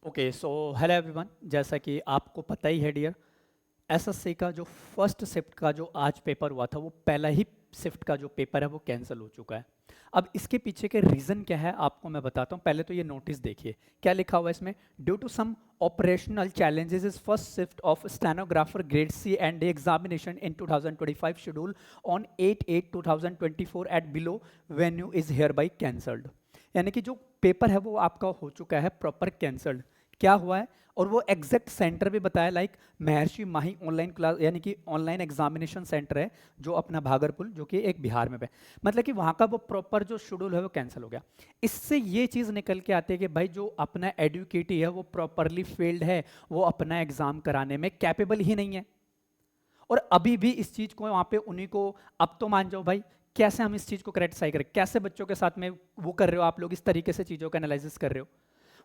Okay so hello everyone, जैसा कि आपको पता ही है डियर, एसएससी का जो फर्स्ट शिफ्ट का जो आज पेपर हुआ था वो पहला ही शिफ्ट का जो पेपर है वो कैंसिल हो चुका है। अब इसके पीछे के रीज़न क्या है आपको मैं बताता हूँ। पहले तो ये नोटिस देखिए क्या लिखा हुआ है इसमें। Due to some operational challenges is first shift of stenographer grade C and examination in 2025 schedule on 8/8/2024 at below venue is hereby cancelled. यानी कि जो पेपर है वो आपका हो चुका है प्रॉपर कैंसल्ड। क्या हुआ है और वो एग्जैक्ट सेंटर भी बताया, लाइक महर्षि माही ऑनलाइन क्लास यानी कि ऑनलाइन एग्जामिनेशन सेंटर है जो अपना भागलपुर जो कि एक बिहार में है। मतलब कि वहाँ का वो प्रॉपर जो शेड्यूल है वो कैंसिल हो गया। इससे ये चीज़ निकल के आती है कि भाई जो अपना एडुकेटी है वो प्रॉपरली फेल्ड है, वो अपना एग्जाम कराने में कैपेबल ही नहीं है। और अभी भी इस चीज़ को वहाँ पे उन्हीं को, अब तो मान जाओ भाई कैसे हम इस चीज़ को क्रिटिसाइज करें, कैसे बच्चों के साथ में वो कर रहे हो आप लोग, इस तरीके से चीज़ों का एनालिसिस कर रहे हो।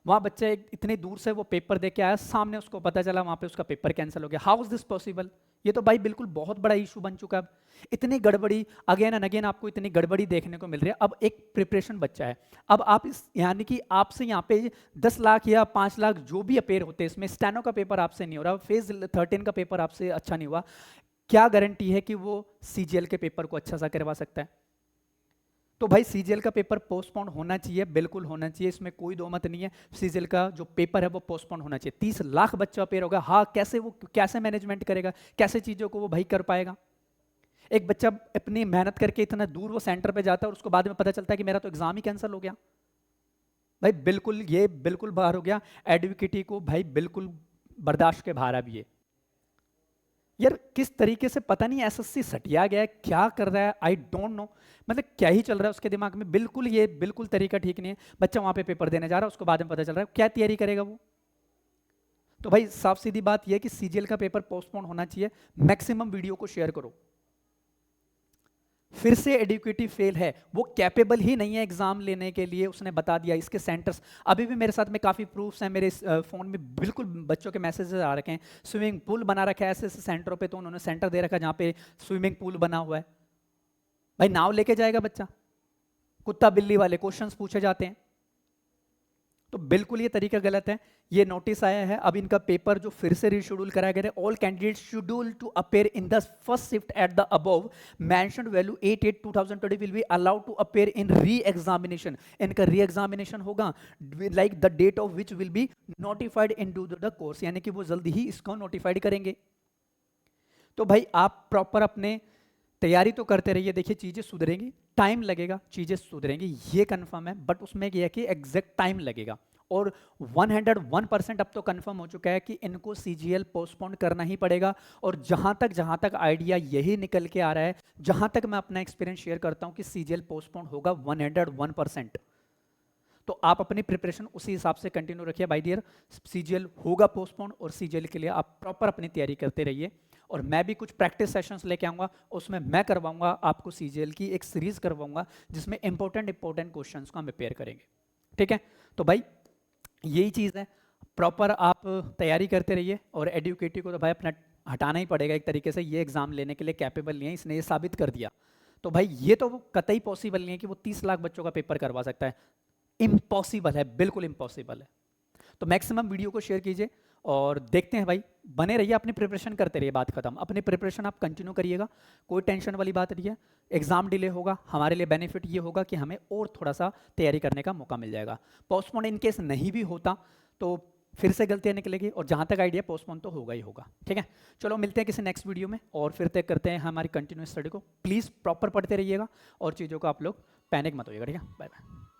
वहाँ बच्चा इतनी दूर से वो पेपर दे के आया, सामने उसको पता चला वहाँ पे उसका पेपर कैंसिल हो गया। How is this possible? ये तो भाई बिल्कुल बहुत बड़ा इशू बन चुका है। अब इतनी गड़बड़ी अगेन एंड अगेन आपको इतनी गड़बड़ी देखने को मिल रही है। अब एक प्रिपरेशन बच्चा है, अब आप इस यानी कि आपसे यहाँ पे 10 लाख या 5 लाख जो भी अपेयर होते हैं, इसमें स्टेनो का पेपर आपसे नहीं हो रहा, फेज 13 का पेपर आपसे अच्छा नहीं हुआ, क्या गारंटी है कि वो सीजीएल के पेपर को अच्छा सा करवा सकता है? तो भाई सीजीएल का पेपर पोस्टपोन होना चाहिए, बिल्कुल होना चाहिए, इसमें कोई दो मत नहीं है। सीजीएल का जो पेपर है वो पोस्टपोन होना चाहिए। 30 लाख बच्चा अपेयर होगा, हाँ कैसे वो कैसे मैनेजमेंट करेगा, कैसे चीजों को वो भाई कर पाएगा? एक बच्चा अपनी मेहनत करके इतना दूर वो सेंटर पे जाता है और उसको बाद में पता चलता है कि मेरा तो एग्जाम ही कैंसिल हो गया। भाई बिल्कुल ये बिल्कुल बाहर हो गया, एडवोकेटी को भाई बिल्कुल बर्दाश्त के बाहर अब ये। यार किस तरीके से पता नहीं एसएससी सटिया गया है, क्या कर रहा है, आई डोंट नो। मतलब क्या ही चल रहा है उसके दिमाग में, बिल्कुल ये बिल्कुल तरीका ठीक नहीं है। बच्चा वहां पे पेपर देने जा रहा है, उसको बाद में पता चल रहा है, क्या तैयारी करेगा वो? तो भाई साफ सीधी बात यह है कि सीजीएल का पेपर पोस्टपोन होना चाहिए। मैक्सिमम वीडियो को शेयर करो। फिर से एडुकेटिव फेल है, वो कैपेबल ही नहीं है एग्जाम लेने के लिए, उसने बता दिया। इसके सेंटर्स अभी भी मेरे साथ में काफ़ी प्रूफ्स हैं, मेरे फ़ोन में बिल्कुल बच्चों के मैसेजेस आ रखे हैं। स्विमिंग पूल बना रखा है ऐसे ऐसे सेंटरों पे, तो उन्होंने सेंटर दे रखा है जहाँ पे स्विमिंग पूल बना हुआ है। भाई नाव लेके जाएगा बच्चा? कुत्ता बिल्ली वाले क्वेश्चंस पूछे जाते हैं। तो बिल्कुल ये तरीका गलत है। ये नोटिस आया है, अब इनका पेपर जो फिर से रिशेड्यूल कराया गया है। All candidate schedule to appear in the first shift at the above mentioned venue 8/8/2020 will be allowed to appear in re examination. इनका री एग्जामिनेशन होगा, like the date of which will be notified in to the course, यानी कि वो जल्दी ही इसको notified करेंगे। तो भाई आप प्रॉपर अपने तैयारी तो करते रहिए, देखिए चीज़ें सुधरेंगी, टाइम लगेगा, चीज़ें सुधरेंगी ये कंफर्म है, बट उसमें यह है कि एग्जैक्ट टाइम लगेगा। और 101% अब तो कंफर्म हो चुका है कि इनको सीजीएल पोस्टपोन करना ही पड़ेगा। और जहां तक आइडिया यही निकल के आ रहा है, जहां तक मैं अपना एक्सपीरियंस शेयर करता हूं कि सीजीएल पोस्टपोन होगा 101%। तो आप अपनी प्रिपरेशन उसी हिसाब से कंटिन्यू रखिए भाई डियर। सीजीएल होगा पोस्टपोन और सीजीएल के लिए आप प्रॉपर अपनी तैयारी करते रहिए। और मैं भी कुछ प्रैक्टिस सेशंस लेके आऊँगा, उसमें मैं करवाऊँगा आपको सीजीएल की एक सीरीज करवाऊँगा जिसमें इंपॉर्टेंट क्वेश्चंस को हम प्रिपेयर करेंगे। ठीक है, तो भाई यही चीज़ है, प्रॉपर आप तैयारी करते रहिए। और एडुकेटिव को तो भाई अपना हटाना ही पड़ेगा एक तरीके से, ये एग्जाम लेने के लिए कैपेबल नहीं है, इसने ये साबित कर दिया। तो भाई ये तो कतई पॉसिबल नहीं है कि वो 30 लाख बच्चों का पेपर करवा सकता है, इम्पॉसिबल है, बिल्कुल इम्पॉसिबल है। तो मैक्सिमम वीडियो को शेयर कीजिए और देखते हैं भाई, बने रहिए, अपनी प्रिपरेशन करते रहिए। बात खत्म, अपनी प्रिपरेशन आप कंटिन्यू करिएगा, कोई टेंशन वाली बात नहीं है। एग्जाम डिले होगा, हमारे लिए बेनिफिट ये होगा कि हमें और थोड़ा सा तैयारी करने का मौका मिल जाएगा। पोस्टपोन इन केस नहीं भी होता तो फिर से गलतियां निकलेगी, और जहां तक आइडिया पोस्टपोन तो होगा ही होगा। ठीक है, चलो मिलते हैं किसी नेक्स्ट वीडियो में और फिर तय करते हैं हमारी कंटिन्यू स्टडी को। प्लीज़ प्रॉपर पढ़ते रहिएगा और चीज़ों को आप लोग पैनिक मत होइएगा। ठीक है, बाय बाय।